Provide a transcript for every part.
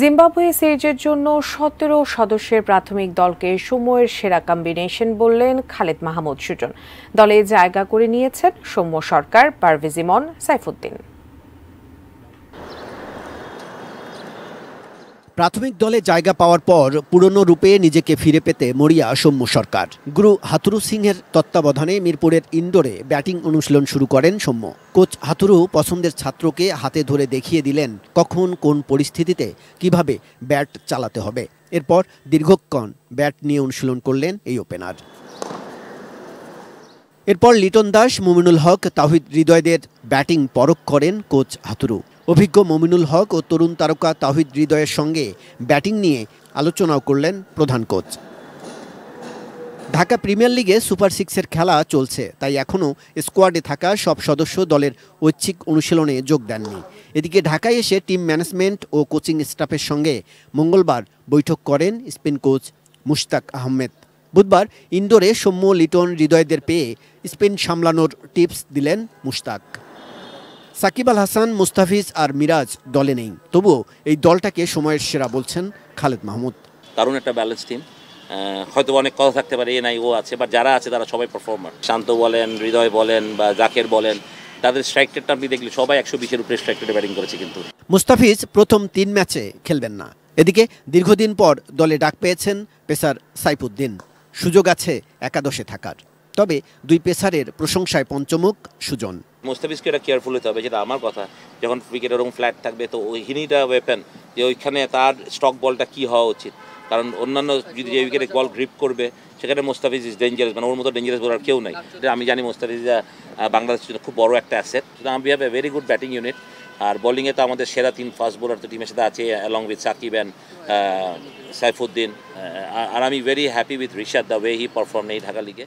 Zimbabwe সিরিজের জন্য ১৭ সদস্যের প্রাথমিক দলকে সময়ের সেরা কম্বিনেশন বললেন খালেদ মাহমুদ সুজন। দলে জায়গা করে নিয়েছেন সৌম্য সরকার, পারভেজ ইমন, সাইফুদ্দিন। প্রাথমিক দলে জায়গা পাওয়ার পর পুরনো রূপে নিজেকে ফিরে পেতে মরিয়া সৌম্য সরকার। গুরু হাথুরু সিংহের তত্ত্বাবধানে মিরপুরের ইনডোরে ব্যাটিং অনুশীলন শুরু করেন সৌম্য। কোচ হাথুরু পছন্দের ছাত্রকে হাতে ধরে দেখিয়ে দিলেন কখন কোন পরিস্থিতিতে কিভাবে ব্যাট চালাতে হবে। এরপর দীর্ঘক্ষণ ব্যাট নিয়ে অনুশীলন করলেন এই ওপেনার। এরপর লিটন দাস, মুমিনুল হক, তাওহিদ হৃদয়দের ব্যাটিং পরখ করেন কোচ হাথুরু। অভিজ্ঞ মুমিনুল হক ও তরুণ তারকা তাওহিদ হৃদয়ের সঙ্গে ব্যাটিং নিয়ে আলোচনাও করলেন প্রধান কোচ। ঢাকা প্রিমিয়ার লিগে সুপার সিক্সের খেলা চলছে, তাই এখনও স্কোয়াডে থাকা সব সদস্য দলের ঐচ্ছিক অনুশীলনে যোগ দেননি। এদিকে ঢাকায় এসে টিম ম্যানেজমেন্ট ও কোচিং স্টাফের সঙ্গে মঙ্গলবার বৈঠক করেন স্পিন কোচ মুশতাক আহমেদ। বুধবার ইনডোরে সৌম্য, লিটন, হৃদয়দের পেয়ে স্পিন সামলানোর টিপস দিলেন মুশতাক। সাকিব আল হাসান, মুস্তাফিজ আর মিরাজ দলে নেই, তবুও এই দলটাকে সময়ের সেরা বলছেন খালেদ মাহমুদ। দারুণ একটা ব্যালেন্স টিম। হয়তো অনেক কথা থাকতে পারে, এ নাই ও আছে, বাট যারা আছে তারা সবাই পারফর্মার। শান্ত বলেন, হৃদয় বলেন বা জাকের বলেন, তাদের স্ট্রাইক রেটটা আপনি দেখলে সবাই 120-এর উপরে স্ট্রাইক রেটে ব্যাটিং করেছে। কিন্তু মুস্তাফিজ প্রথম 3 ম্যাচে খেলবেন না। এদিকে দীর্ঘদিন পর দলে ডাক পেয়েছেন পেসার সাইফুদ্দিন। সুযোগ আছে একাদশে থাকার। তবে দুই পেসারের প্রশংসায় পঞ্চমুখ সুজন। মুস্তাফিজকে এটা কেয়ারফুল হতে হবে, যেটা আমার কথা। যখন উইকেট ওরকম ফ্ল্যাট থাকবে তো ওইখানেইটা ওয়েপেন, যে ওইখানে তার স্টক বলটা কি হওয়া উচিত। কারণ অন্যান্য যদি যে উইকেটে বল গ্রিপ করবে সেখানে মুস্তাফিজ ইজ ডেঞ্জারাস, মানে ওর মতো ডেঞ্জারাস বোলার কেউ নাই। আমি জানি মুস্তাফিজ বাংলাদেশের জন্য খুব বড় একটা asset. We have a very good batting unit. আর বোলিংয়ে তো আমাদের সেরা 3 ফাস্ট বোলার তো টিমের সাথে আছে, along with Shakib and Saifuddin. আর আমি very happy with Rishad, the way he perform এই ঢাকা লিগে।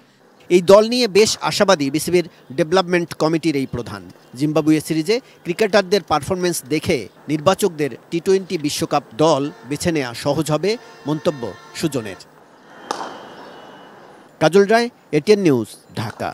এই দল নিয়ে বেশ আশাবাদী বিসিবির ডেভেলপমেন্ট কমিটির এই প্রধান। জিম্বাবুয়ে সিরিজে ক্রিকেটারদের পারফরমেন্স দেখে নির্বাচকদের টি-20 বিশ্বকাপ দল বেছে নেওয়া সহজ হবে মন্তব্য সুজনের। কাজল রায়, এটিএন নিউজ, ঢাকা।